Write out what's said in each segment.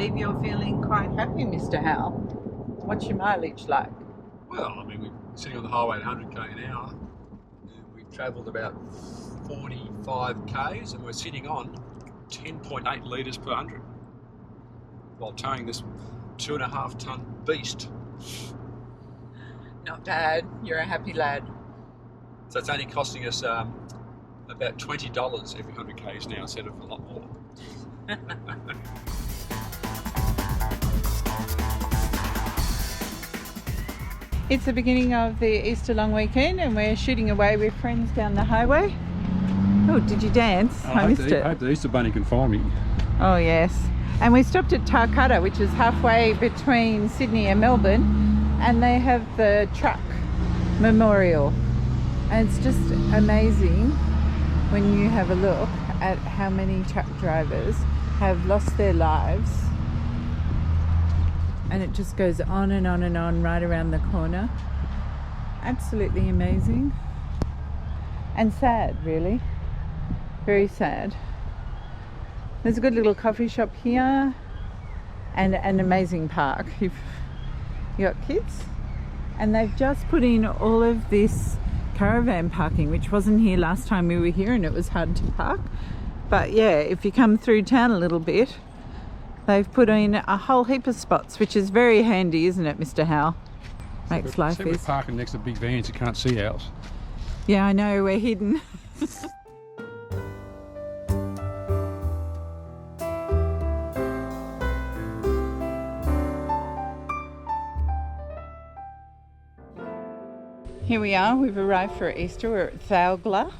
believe you're feeling quite happy, Mr. Howell. What's your mileage like? Well, I mean, we're sitting on the highway at 100k an hour, and we've travelled about 45 k's, and we're sitting on 10.8 litres per 100 while towing this 2.5 tonne beast. Not bad. You're a happy lad. So it's only costing us about $20 every 100 k's now instead of a lot more. It's the beginning of the Easter long weekend and we're shooting away with friends down the highway. Oh, did you dance? I missed it. I hope the Easter Bunny can find me. Oh yes. And we stopped at Thowlga, which is halfway between Sydney and Melbourne, and they have the truck memorial. And it's just amazing when you have a look at how many truck drivers have lost their lives. And it just goes on and on and on right around the corner. Absolutely amazing. And sad, really. Very sad. There's a good little coffee shop here and an amazing park if you got kids. And they've just put in all of this caravan parking, which wasn't here last time we were here, and it was hard to park. But yeah, if you come through town a little bit, they've put in a whole heap of spots, which is very handy, isn't it, Mr. Howell? Makes life easy. We're parking next to big vans, you can't see ours. Yeah, I know, we're hidden. Here we are, we've arrived for Easter. We're at Thowlga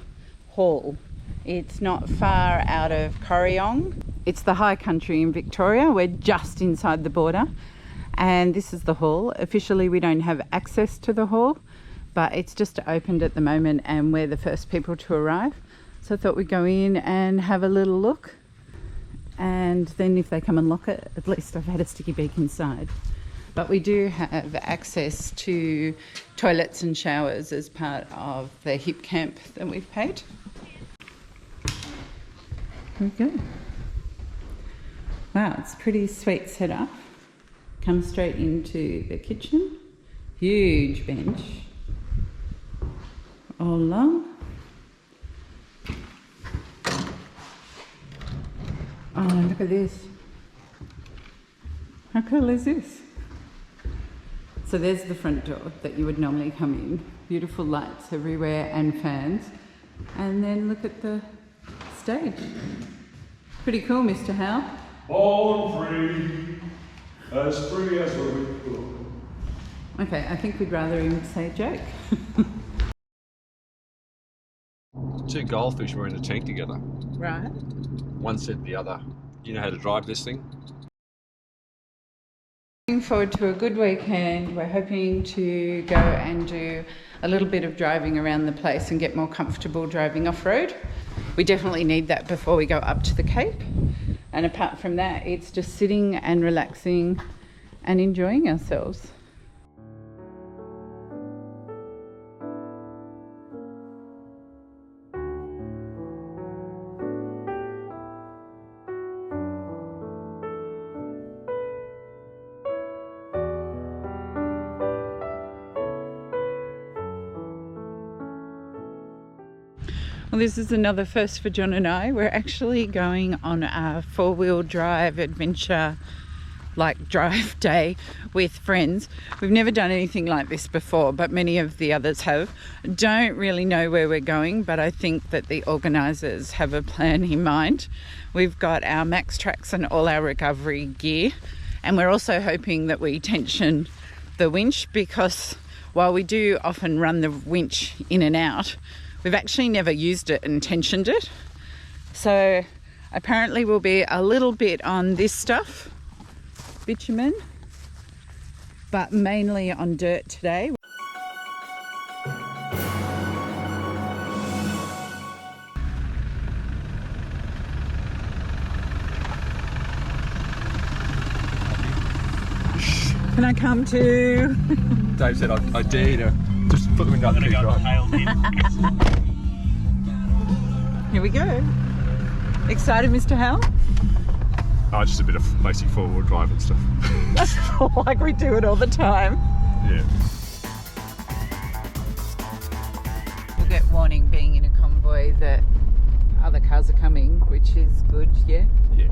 Hall. It's not far out of Corryong. It's the high country in Victoria. We're just inside the border. And this is the hall. Officially, we don't have access to the hall, but it's just opened at the moment and we're the first people to arrive. So I thought we'd go in and have a little look. And then if they come and lock it, at least I've had a sticky beak inside. But we do have access to toilets and showers as part of the hip camp that we've paid. Here we go. Wow, it's a pretty sweet setup. Come straight into the kitchen. Huge bench. All along. Oh, look at this. How cool is this? So there's the front door that you would normally come in. Beautiful lights everywhere and fans. And then look at the stage. Pretty cool, Mr. Howell. Born free as a whip. Okay, I think we'd rather him say a joke. Two goldfish were in a tank together. Right. One said to the other, "You know how to drive this thing?" Looking forward to a good weekend. We're hoping to go and do a little bit of driving around the place and get more comfortable driving off-road. We definitely need that before we go up to the Cape. And apart from that, it's just sitting and relaxing and enjoying ourselves. Well, this is another first for John and I. We're actually going on a four-wheel drive adventure, like drive day with friends. We've never done anything like this before, but many of the others have. Don't really know where we're going, but I think that the organisers have a plan in mind. We've got our max tracks and all our recovery gear, and we're also hoping that we tension the winch, because while we do often run the winch in and out, we've actually never used it and tensioned it. So apparently we'll be a little bit on this stuff, bitumen, but mainly on dirt today. Can I come too? Dave said, I dare you to just put the window up and keep driving. Here we go. Excited, Mr. Howell? Oh, just a bit of basic four-wheel drive and stuff. Like we do it all the time. Yeah. We'll get warning being in a convoy that other cars are coming, which is good, yeah? Yeah.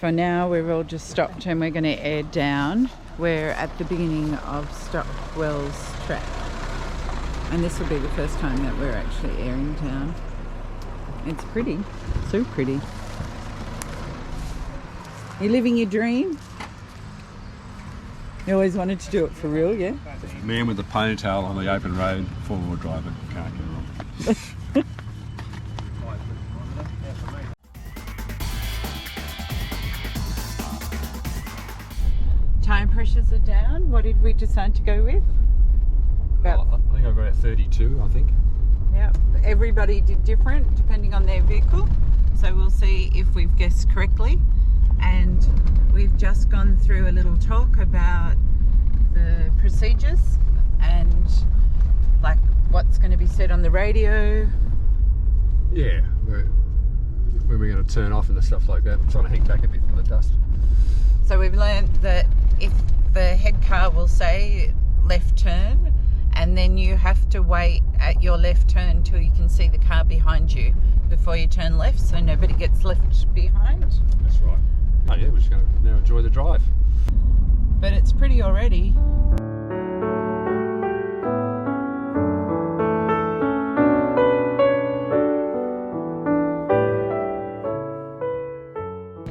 For now, we've all just stopped and we're going to air down. We're at the beginning of Stockwell's track. And this will be the first time that we're actually airing down. It's pretty, so pretty. You living your dream? You always wanted to do it for real, yeah? Man with a ponytail on the open road, four-wheel driver, can't go wrong. Tire pressures are down. What did we decide to go with? I think I got at 32, I think. Yeah, everybody did different depending on their vehicle. So we'll see if we've guessed correctly. And we've just gone through a little talk about the procedures and like what's going to be said on the radio. Yeah, when we're going to turn off and the stuff like that. I'm trying to hang back a bit from the dust. So we've learned that if the head car will say left turn, and then you have to wait at your left turn till you can see the car behind you before you turn left, so nobody gets left behind. That's right. Oh yeah, we're just going to now enjoy the drive. But it's pretty already.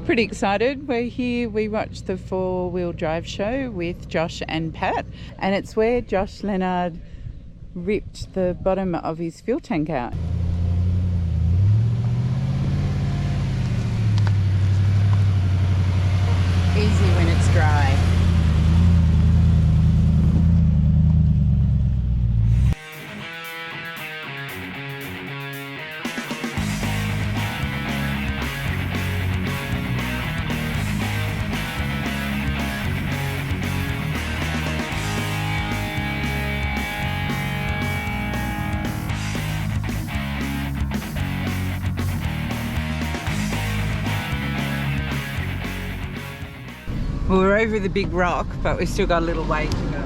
Pretty excited. We're here. We watched the four-wheel drive show with Josh and Pat, and it's where Josh Leonard ripped the bottom of his fuel tank out. Easy when it's dry. Well, we're over the big rock, but we've still got a little way to go.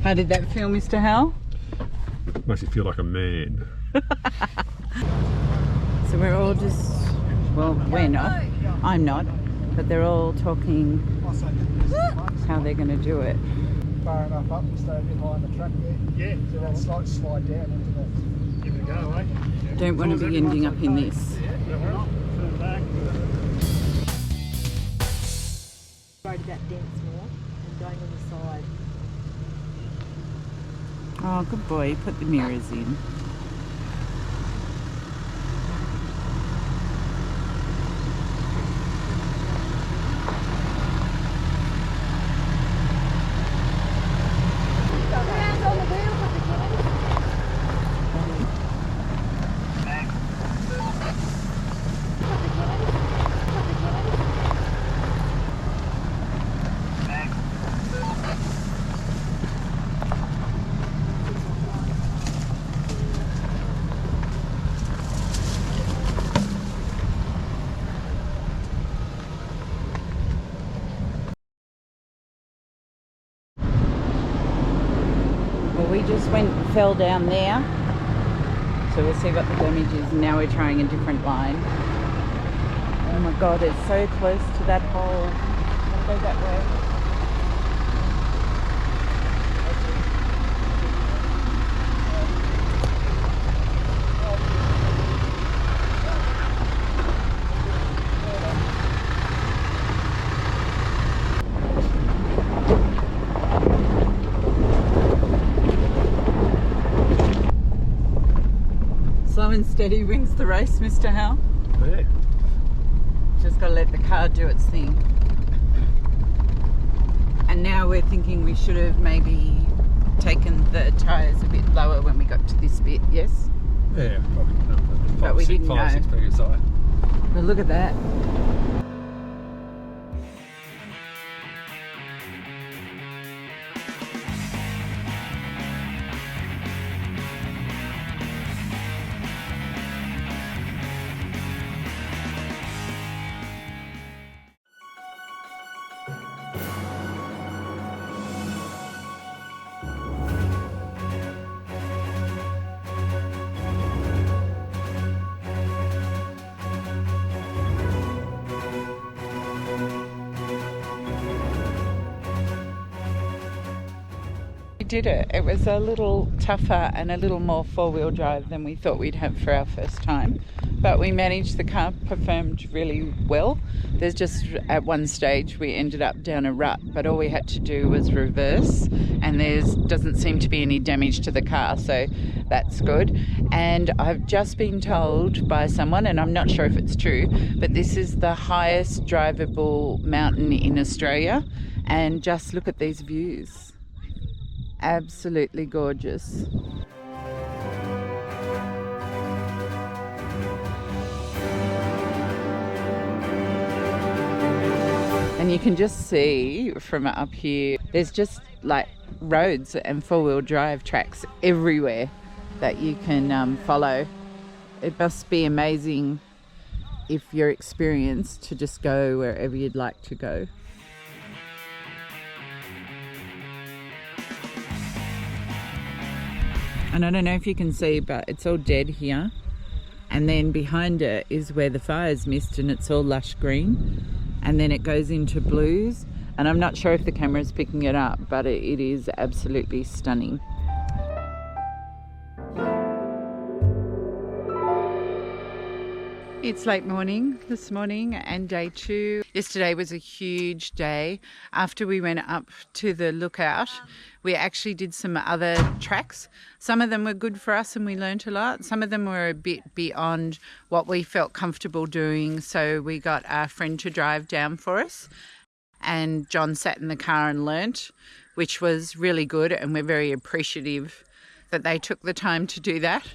How did that feel, Mr. Howell? Makes you feel like a man. So we're all just, well, we're not. I'm not. But they're all talking how they're going to do it. Far enough up and stay a bit high on the track there. Yeah. So that slight slide down into the... Give it a go, eh? Don't want to be ending up in this. Turn back. Worried about dents more and going on the side. Oh, good boy. Put the mirrors in. We just went and fell down there, so we'll see what the damage is. Now we're trying a different line. Oh my god, it's so close to that hole. I'll go that way. Slow and steady wins the race, Mr. Howell. Yeah. Just got to let the car do its thing. And now we're thinking we should have maybe taken the tyres a bit lower when we got to this bit, yes? Yeah, probably. But we didn't know. 5 or 6 per side. But look at that. Did it. It was a little tougher and a little more four-wheel drive than we thought we'd have for our first time, but we managed. The car performed really well. There's just at one stage we ended up down a rut, but all we had to do was reverse, and doesn't seem to be any damage to the car, so that's good. And I've just been told by someone, and I'm not sure if it's true, but this is the highest drivable mountain in Australia, and just look at these views. Absolutely gorgeous. And you can just see from up here, there's just like roads and four-wheel drive tracks everywhere that you can follow. It must be amazing if you're experienced to just go wherever you'd like to go. And I don't know if you can see, but it's all dead here. And then behind it is where the fire's missed, and it's all lush green. And then it goes into blues. And I'm not sure if the camera's picking it up, but it is absolutely stunning. It's late morning this morning and day 2. Yesterday was a huge day. After we went up to the lookout, we actually did some other tracks. Some of them were good for us and we learnt a lot. Some of them were a bit beyond what we felt comfortable doing. So we got our friend to drive down for us, and John sat in the car and learnt, which was really good, and we're very appreciative that they took the time to do that.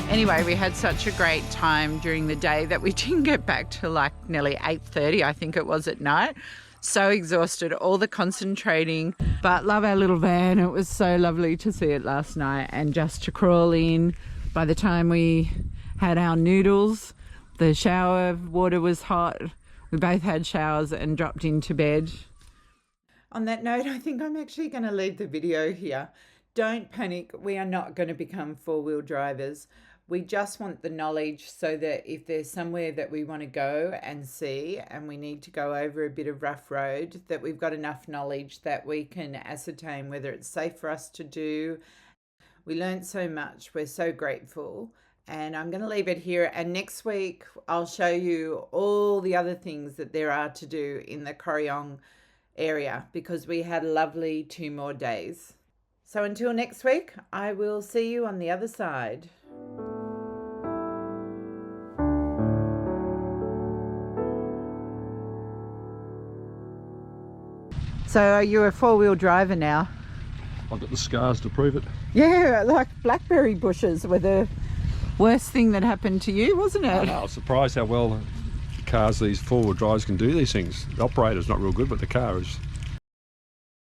Anyway, we had such a great time during the day that we didn't get back till like nearly 8:30, I think it was, at night. So exhausted, all the concentrating, but love our little van. It was so lovely to see it last night and just to crawl in. By the time we had our noodles, the shower water was hot. We both had showers and dropped into bed. On that note, I think I'm actually going to leave the video here. Don't panic. We are not going to become four-wheel drivers. We just want the knowledge so that if there's somewhere that we want to go and see and we need to go over a bit of rough road, that we've got enough knowledge that we can ascertain whether it's safe for us to do. We learned so much. We're so grateful. And I'm going to leave it here. And next week, I'll show you all the other things that there are to do in the Corryong area, because we had a lovely 2 more days. So until next week, I will see you on the other side. So you're a four-wheel driver now? I've got the scars to prove it. Yeah, like blackberry bushes were the worst thing that happened to you, wasn't it? I was surprised how well cars, these four-wheel drives, can do these things. The operator's not real good, but the car is